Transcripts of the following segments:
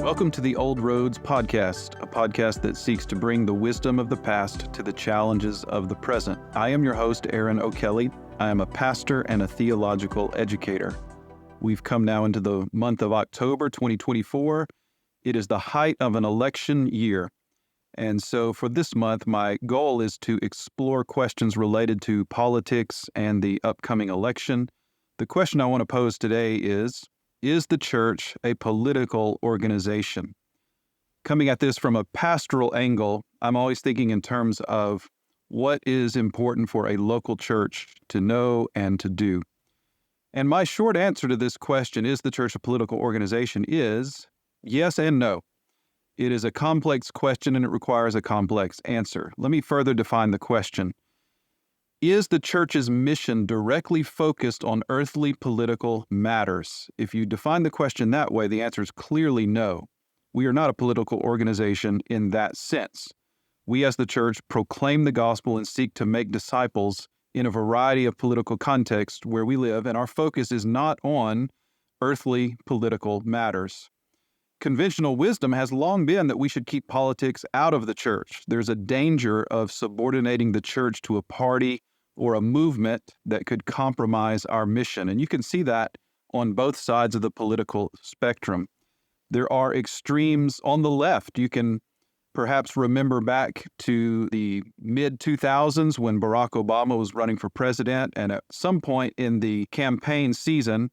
Welcome to the Old Roads Podcast, a podcast that seeks to bring the wisdom of the past to the challenges of the present. I am your host, Aaron O'Kelly. I am a pastor and a theological educator. We've come now into the month of October 2024. It is the height of an election year. And so for this month, my goal is to explore questions related to politics and the upcoming election. The question I want to pose today is the church a political organization? Coming at this from a pastoral angle, I'm always thinking in terms of what is important for a local church to know and to do. And my short answer to this question, is the church a political organization, is yes and no. It is a complex question and it requires a complex answer. Let me further define the question. Is the church's mission directly focused on earthly political matters? If you define the question that way, the answer is clearly no. We are not a political organization in that sense. We as the church proclaim the gospel and seek to make disciples in a variety of political contexts where we live, and our focus is not on earthly political matters. Conventional wisdom has long been that we should keep politics out of the church. There's a danger of subordinating the church to a party or a movement that could compromise our mission. And you can see that on both sides of the political spectrum. There are extremes on the left. You can perhaps remember back to the mid-2000s when Barack Obama was running for president, and at some point in the campaign season,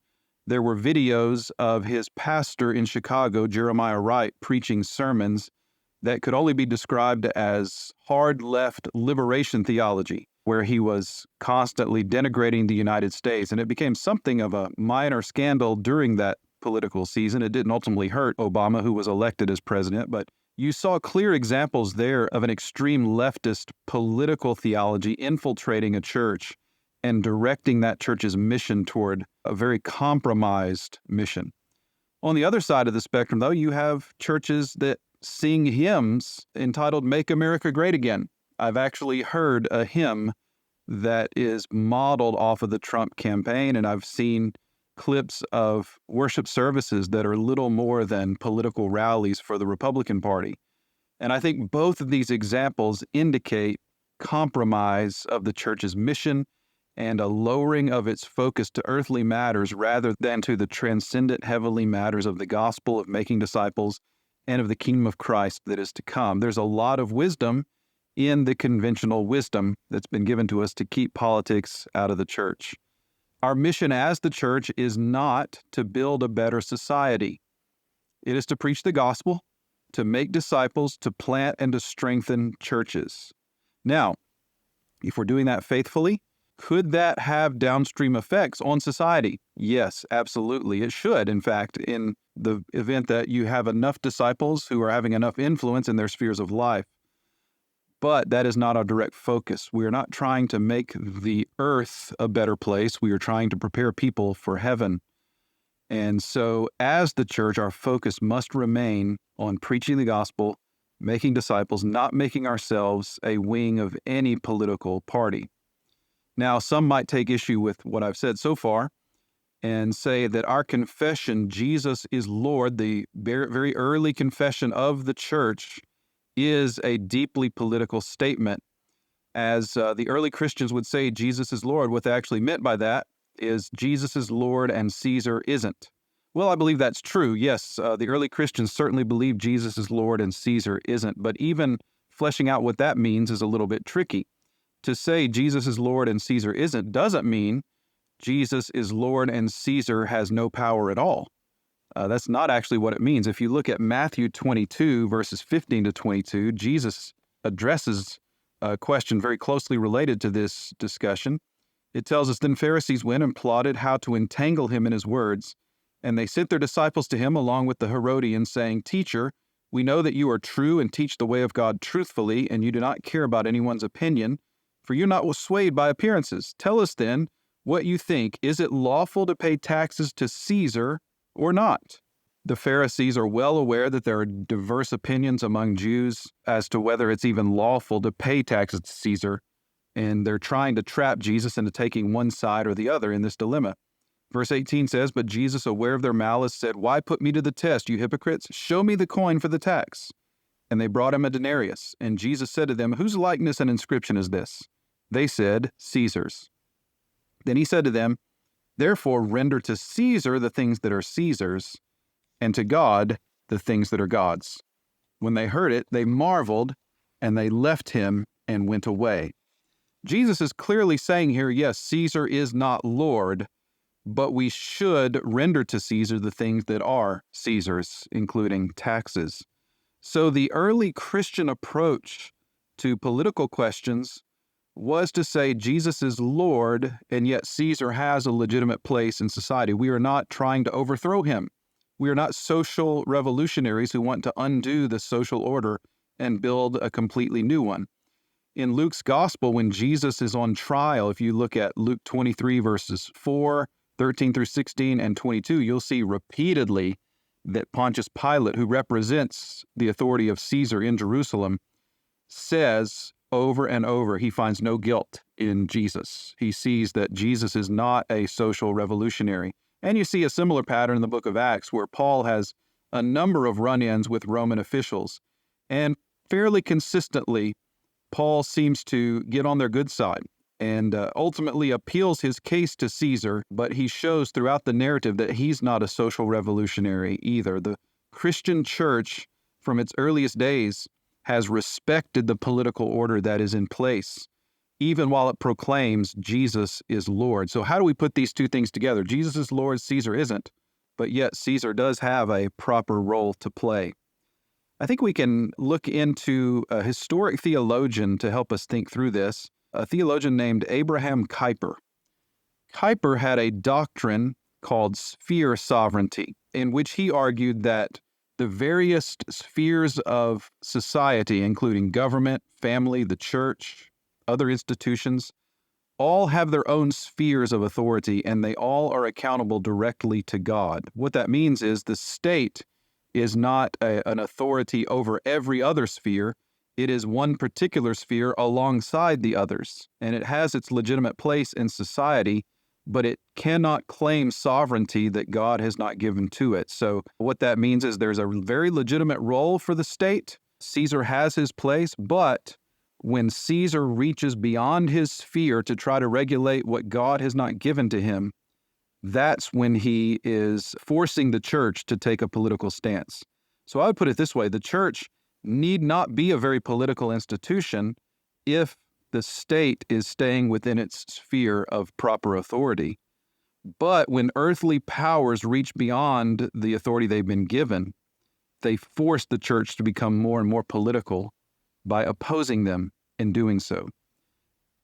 there were videos of his pastor in Chicago, Jeremiah Wright, preaching sermons that could only be described as hard left liberation theology, where he was constantly denigrating the United States. And it became something of a minor scandal during that political season. It didn't ultimately hurt Obama, who was elected as president, but you saw clear examples there of an extreme leftist political theology infiltrating a church and directing that church's mission toward a very compromised mission. On the other side of the spectrum, though, you have churches that sing hymns entitled "Make America Great Again." I've actually heard a hymn that is modeled off of the Trump campaign, and I've seen clips of worship services that are little more than political rallies for the Republican Party. And I think both of these examples indicate compromise of the church's mission and a lowering of its focus to earthly matters rather than to the transcendent heavenly matters of the gospel, of making disciples, and of the kingdom of Christ that is to come. There's a lot of wisdom in the conventional wisdom that's been given to us to keep politics out of the church. Our mission as the church is not to build a better society. It is to preach the gospel, to make disciples, to plant and to strengthen churches. Now, if we're doing that faithfully, could that have downstream effects on society? Yes, absolutely. It should, in fact, in the event that you have enough disciples who are having enough influence in their spheres of life. But that is not our direct focus. We are not trying to make the earth a better place. We are trying to prepare people for heaven. And so as the church, our focus must remain on preaching the gospel, making disciples, not making ourselves a wing of any political party. Now, some might take issue with what I've said so far and say that our confession, Jesus is Lord, the very early confession of the church, is a deeply political statement. As the early Christians would say, Jesus is Lord, what they actually meant by that is Jesus is Lord and Caesar isn't. Well, I believe that's true. Yes, the early Christians certainly believe Jesus is Lord and Caesar isn't, but even fleshing out what that means is a little bit tricky. To say Jesus is Lord and Caesar isn't doesn't mean Jesus is Lord and Caesar has no power at all. That's not actually what it means. If you look at Matthew 22, verses 15 to 22, Jesus addresses a question very closely related to this discussion. It tells us, "Then Pharisees went and plotted how to entangle him in his words, and they sent their disciples to him along with the Herodians, saying, 'Teacher, we know that you are true and teach the way of God truthfully, and you do not care about anyone's opinion, for you're not swayed by appearances. Tell us then what you think. Is it lawful to pay taxes to Caesar or not?'" The Pharisees are well aware that there are diverse opinions among Jews as to whether it's even lawful to pay taxes to Caesar, and they're trying to trap Jesus into taking one side or the other in this dilemma. Verse 18 says, "But Jesus, aware of their malice, said, 'Why put me to the test, you hypocrites? Show me the coin for the tax.' And they brought him a denarius. And Jesus said to them, 'Whose likeness and inscription is this?' They said, 'Caesar's.' Then he said to them, 'Therefore render to Caesar the things that are Caesar's, and to God the things that are God's.' When they heard it, they marveled, and they left him and went away." Jesus is clearly saying here, yes, Caesar is not Lord, but we should render to Caesar the things that are Caesar's, including taxes. So the early Christian approach to political questions was to say Jesus is Lord, and yet Caesar has a legitimate place in society. We are not trying to overthrow him. We are not social revolutionaries who want to undo the social order and build a completely new one. In Luke's gospel, when Jesus is on trial, if you look at Luke 23, verses 4, 13 through 16, and 22, you'll see repeatedly that Pontius Pilate, who represents the authority of Caesar in Jerusalem, says over and over he finds no guilt in Jesus. He sees that Jesus is not a social revolutionary. And you see a similar pattern in the book of Acts, where Paul has a number of run-ins with Roman officials. And fairly consistently, Paul seems to get on their good side and ultimately appeals his case to Caesar, but he shows throughout the narrative that he's not a social revolutionary either. The Christian church, from its earliest days, has respected the political order that is in place, even while it proclaims Jesus is Lord. So how do we put these two things together? Jesus is Lord, Caesar isn't, but yet Caesar does have a proper role to play. I think we can look into a historic theologian to help us think through this, a theologian named Abraham Kuyper. Kuyper had a doctrine called sphere sovereignty, in which he argued that the various spheres of society, including government, family, the church, other institutions, all have their own spheres of authority, and they all are accountable directly to God. What that means is the state is not an authority over every other sphere. It is one particular sphere alongside the others, and it has its legitimate place in society, but it cannot claim sovereignty that God has not given to it. So what that means is there's a very legitimate role for the state. Caesar has his place, but when Caesar reaches beyond his sphere to try to regulate what God has not given to him, that's when he is forcing the church to take a political stance. So I would put it this way: the church need not be a very political institution if the state is staying within its sphere of proper authority. But when earthly powers reach beyond the authority they've been given, they force the church to become more and more political by opposing them in doing so.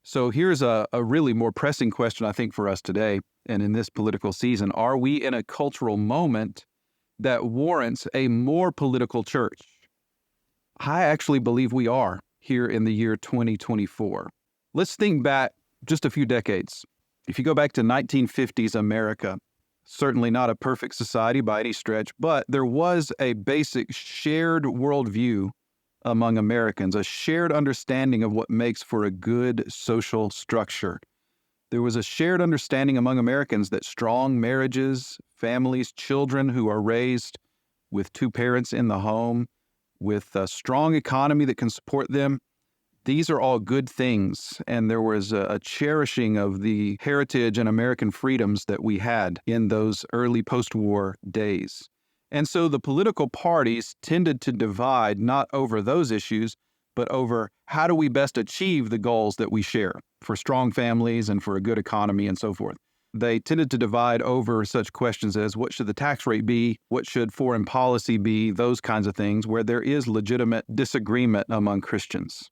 So here's a really more pressing question, I think, for us today and in this political season. Are we in a cultural moment that warrants a more political church? I actually believe we are here in the year 2024. Let's think back just a few decades. If you go back to 1950s America, certainly not a perfect society by any stretch, but there was a basic shared worldview among Americans, a shared understanding of what makes for a good social structure. There was a shared understanding among Americans that strong marriages, families, children who are raised with two parents in the home, with a strong economy that can support them, these are all good things. And there was a cherishing of the heritage and American freedoms that we had in those early post-war days. And so the political parties tended to divide not over those issues, but over how do we best achieve the goals that we share for strong families and for a good economy and so forth. They tended to divide over such questions as what should the tax rate be, what should foreign policy be, those kinds of things where there is legitimate disagreement among Christians.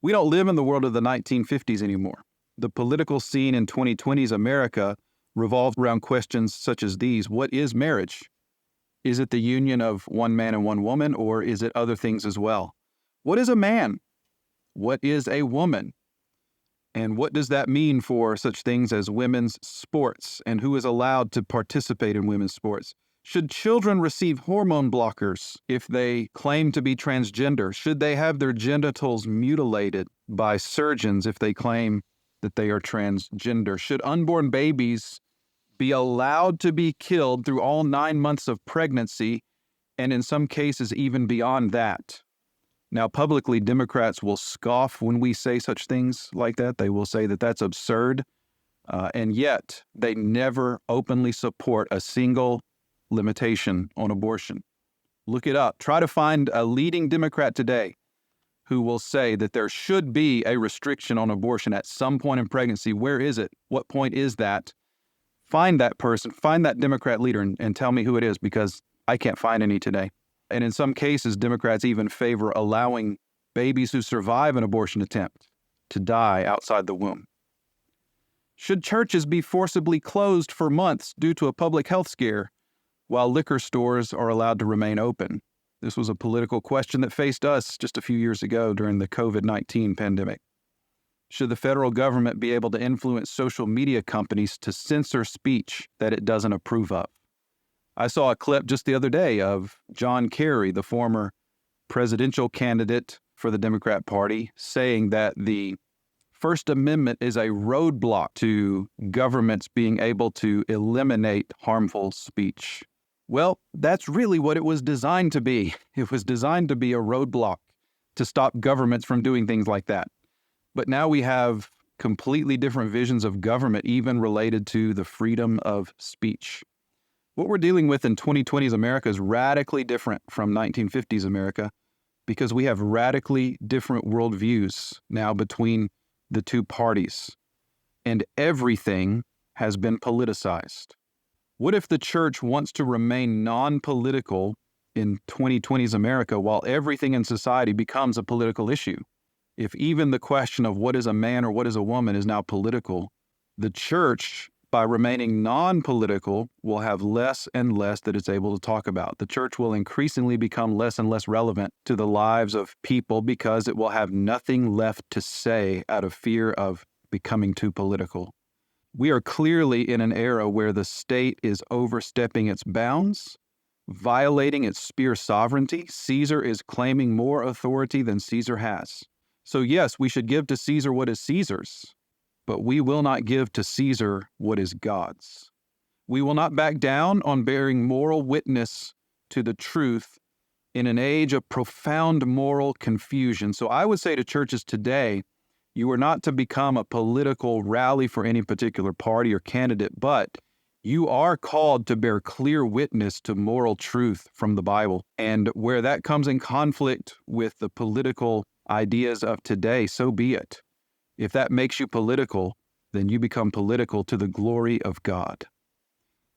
We don't live in the world of the 1950s anymore. The political scene in 2020's America revolved around questions such as these. What is marriage? Is it the union of one man and one woman, or is it other things as well? What is a man? What is a woman? And what does that mean for such things as women's sports, and who is allowed to participate in women's sports? Should children receive hormone blockers if they claim to be transgender? Should they have their genitals mutilated by surgeons if they claim that they are transgender? Should unborn babies be allowed to be killed through all 9 months of pregnancy, and in some cases even beyond that. Now, publicly, Democrats will scoff when we say such things like that. They will say that that's absurd, and yet they never openly support a single limitation on abortion. Look it up. Try to find a leading Democrat today who will say that there should be a restriction on abortion at some point in pregnancy. Where is it? What point is that? Find that person, find that Democrat leader, and tell me who it is, because I can't find any today. And in some cases, Democrats even favor allowing babies who survive an abortion attempt to die outside the womb. Should churches be forcibly closed for months due to a public health scare, while liquor stores are allowed to remain open? This was a political question that faced us just a few years ago during the COVID-19 pandemic. Should the federal government be able to influence social media companies to censor speech that it doesn't approve of? I saw a clip just the other day of John Kerry, the former presidential candidate for the Democrat Party, saying that the First Amendment is a roadblock to governments being able to eliminate harmful speech. Well, that's really what it was designed to be. It was designed to be a roadblock to stop governments from doing things like that. But now we have completely different visions of government, even related to the freedom of speech. What we're dealing with in 2020's America is radically different from 1950s America, because we have radically different worldviews now between the two parties, and everything has been politicized. What if the church wants to remain non-political in 2020's America while everything in society becomes a political issue? If even the question of what is a man or what is a woman is now political, the church, by remaining non-political, will have less and less that it's able to talk about. The church will increasingly become less and less relevant to the lives of people because it will have nothing left to say out of fear of becoming too political. We are clearly in an era where the state is overstepping its bounds, violating its sphere sovereignty. Caesar is claiming more authority than Caesar has. So yes, we should give to Caesar what is Caesar's, but we will not give to Caesar what is God's. We will not back down on bearing moral witness to the truth in an age of profound moral confusion. So I would say to churches today, you are not to become a political rally for any particular party or candidate, but you are called to bear clear witness to moral truth from the Bible. And where that comes in conflict with the political ideas of today, so be it. If that makes you political, then you become political to the glory of God.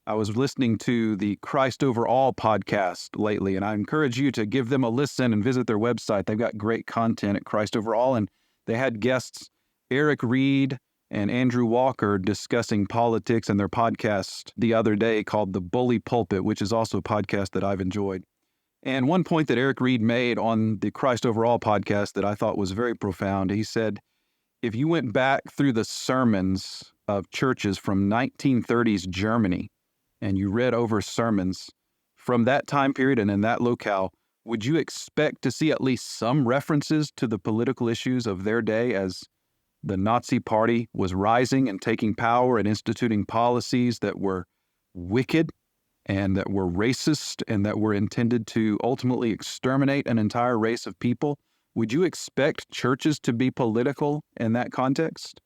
I was listening to the Christ Over All podcast lately, and I encourage you to give them a listen and visit their website. They've got great content at Christ Over All, and they had guests Eric Reed and Andrew Walker discussing politics in their podcast the other day called The Bully Pulpit, which is also a podcast that I've enjoyed. And one point that Eric Reed made on the Christ Over All podcast that I thought was very profound, he said, if you went back through the sermons of churches from 1930s Germany and you read over sermons from that time period and in that locale, would you expect to see at least some references to the political issues of their day as the Nazi Party was rising and taking power and instituting policies that were wicked and that were racist and that were intended to ultimately exterminate an entire race of people? Would you expect churches to be political in that context?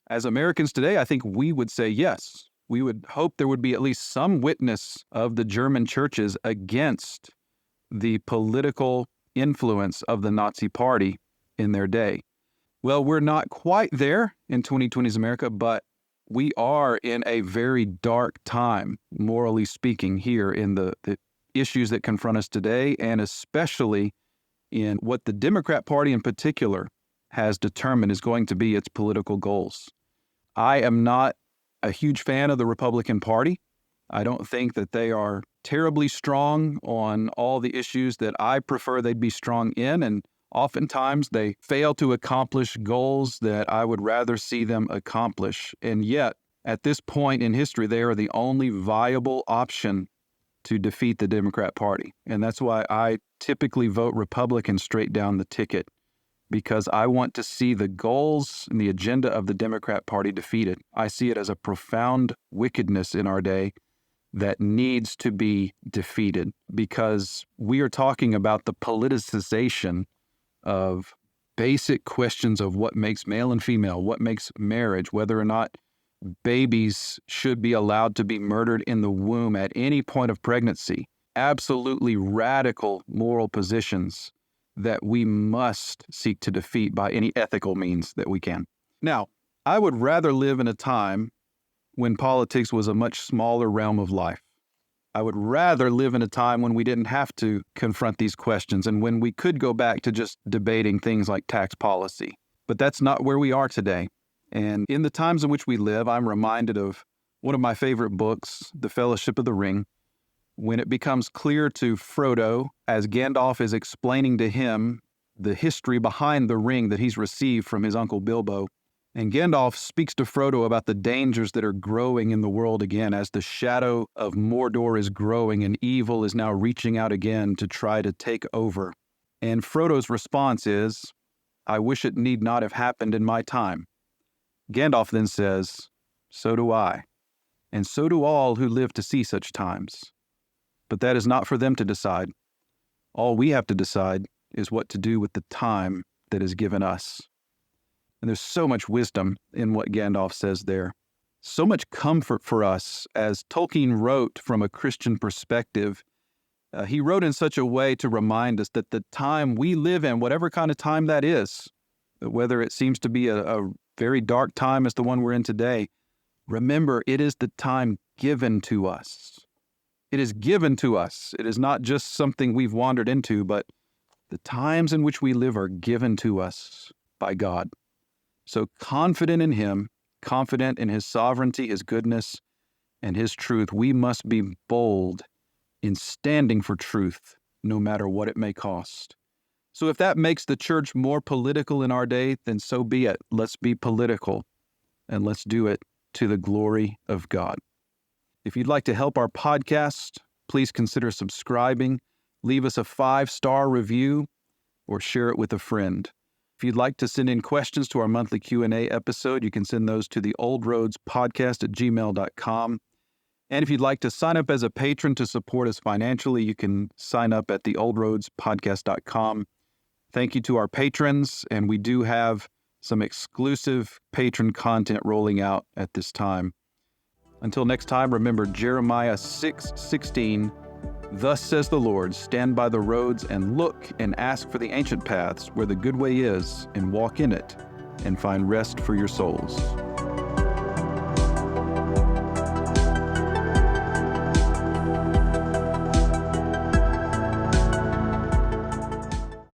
As Americans today, I think we would say yes. We would hope there would be at least some witness of the German churches against the political influence of the Nazi Party in their day. Well, we're not quite there in 2020's America, but we are in a very dark time, morally speaking, here in the issues that confront us today, and especially in what the Democrat Party in particular has determined is going to be its political goals. I am not a huge fan of the Republican Party. I don't think that they are terribly strong on all the issues that I prefer they'd be strong in, and oftentimes they fail to accomplish goals that I would rather see them accomplish. And yet, at this point in history, they are the only viable option to defeat the Democrat Party. And that's why I typically vote Republican straight down the ticket because I want to see the goals and the agenda of the Democrat Party defeated. I see it as a profound wickedness in our day that needs to be defeated, because we are talking about the politicization of basic questions of what makes male and female, what makes marriage, whether or not babies should be allowed to be murdered in the womb at any point of pregnancy. Absolutely radical moral positions that we must seek to defeat by any ethical means that we can. Now, I would rather live in a time when politics was a much smaller realm of life. I would rather live in a time when we didn't have to confront these questions and when we could go back to just debating things like tax policy. But that's not where we are today. And in the times in which we live, I'm reminded of one of my favorite books, The Fellowship of the Ring, when it becomes clear to Frodo, as Gandalf is explaining to him the history behind the ring that he's received from his uncle Bilbo. And Gandalf speaks to Frodo about the dangers that are growing in the world again as the shadow of Mordor is growing and evil is now reaching out again to try to take over. And Frodo's response is, "I wish it need not have happened in my time." Gandalf then says, "So do I, and so do all who live to see such times. But that is not for them to decide. All we have to decide is what to do with the time that is given us." And there's so much wisdom in what Gandalf says there. So much comfort for us as Tolkien wrote from a Christian perspective. He wrote in such a way to remind us that the time we live in, whatever kind of time that is, whether it seems to be a very dark time as the one we're in today, remember, it is the time given to us. It is given to us. It is not just something we've wandered into, but the times in which we live are given to us by God. So confident in Him, confident in His sovereignty, His goodness, and His truth, we must be bold in standing for truth, no matter what it may cost. So if that makes the church more political in our day, then so be it. Let's be political, and let's do it to the glory of God. If you'd like to help our podcast, please consider subscribing, leave us a 5-star review, or share it with a friend. If you'd like to send in questions to our monthly Q&A episode, you can send those to theoldroadspodcast@gmail.com. And if you'd like to sign up as a patron to support us financially, you can sign up at theoldroadspodcast.com. Thank you to our patrons, and we do have some exclusive patron content rolling out at this time. Until next time, remember Jeremiah 6:16, "Thus says the Lord, stand by the roads and look and ask for the ancient paths where the good way is, and walk in it, and find rest for your souls."